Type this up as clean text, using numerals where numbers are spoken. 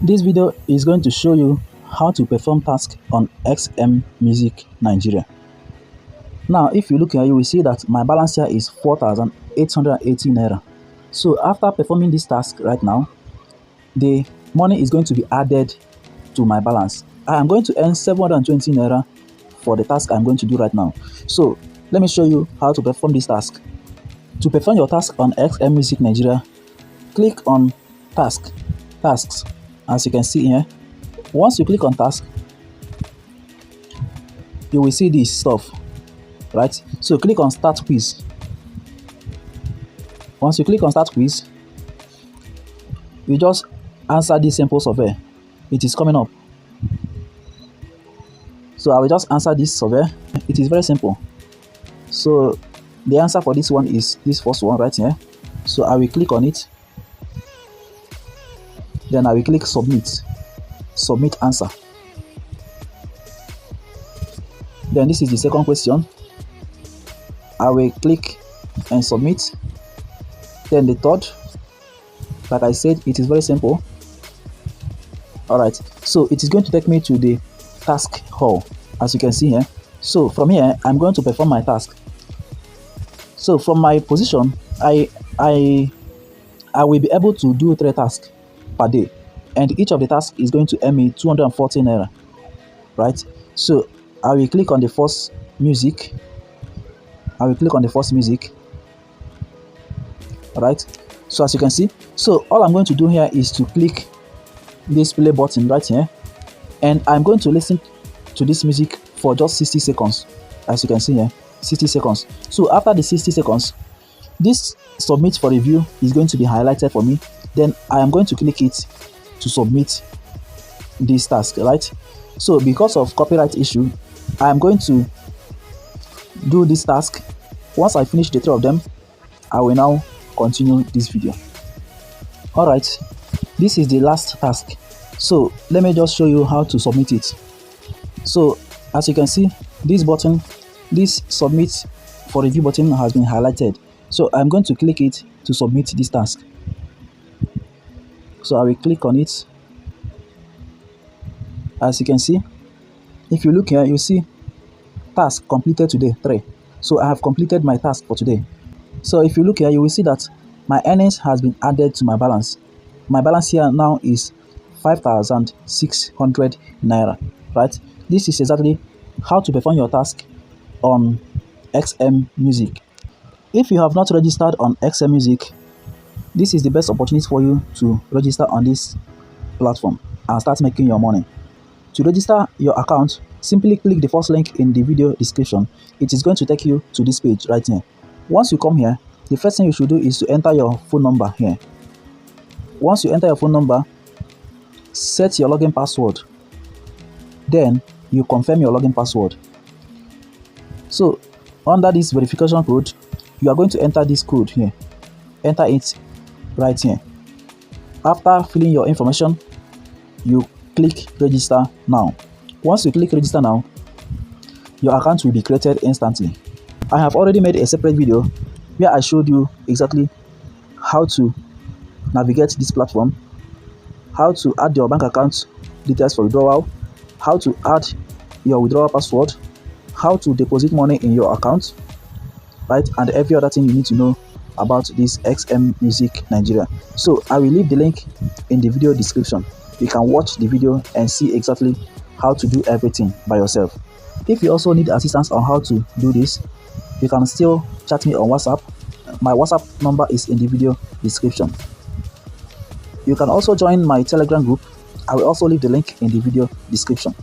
This video is going to show you how to perform tasks on Xfmusic Nigeria. Now, if you look here, you will see that my balance here is 4,880 naira. So after performing this task right now, the money is going to be added to my balance. I am going to earn 720 naira for the task I'm going to do right now. So let me show you how to perform this task. To perform your task on Xfmusic Nigeria, click on tasks, as you can see here. Once you click on task, you will see this stuff, right? So click on start quiz. Once you click on start quiz, you just answer this simple survey. It is coming up. So I will just answer this survey. It is very simple. So the answer for this one is this first one right here. So I will click on it. Then I will click submit answer. Then this is the second question. I will click and submit. Then the third, like I said, it is very simple. Alright, so it is going to take me to the task hall, as you can see here. So from here, I'm going to perform my task. So from my position, I will be able to do 3 tasks per day, and each of the tasks is going to earn me 240 naira, right? So I will click on the first music. Right, so as you can see, so all I'm going to do here is to click this play button right here, and I'm going to listen to this music for just 60 seconds, as you can see here, 60 seconds. So after the 60 seconds, this submit for review is going to be highlighted for me. Then I am going to click it to submit this task, right? So because of copyright issue, I am going to do this task. Once I finish the 3 of them, I will now continue this video. Alright, this is the last task. So let me just show you how to submit it. So as you can see, this button, this submit for review button has been highlighted. So I'm going to click it to submit this task. So I will click on it. As you can see, if you look here, you see task completed today 3. So I have completed my task for today. So if you look here, you will see that my earnings has been added to my balance. My balance here now is 5,600 naira, right? This is exactly how to perform your task on Xfmusic. If you have not registered on Xfmusic, this is the best opportunity for you to register on this platform and start making your money. To register your account, simply click the first link in the video description. It is going to take you to this page right here. Once you come here, the first thing you should do is to enter your phone number here. Once you enter your phone number, set your login password. Then you confirm your login password. So under this verification code, you are going to enter this code here. Enter it right here. After filling your information, you click register now. Once you click register now, your account will be created instantly. I have already made a separate video where I showed you exactly how to navigate this platform, how to add your bank account details for withdrawal, how to add your withdrawal password, how to deposit money in your account, right, and every other thing you need to know about this Xfmusic Nigeria. So I will leave the link in the video description. You can watch the video and see exactly how to do everything by yourself. If you also need assistance on how to do this, you can still chat me on WhatsApp. My WhatsApp number is in the video description. You can also join my Telegram group. I will also leave the link in the video description.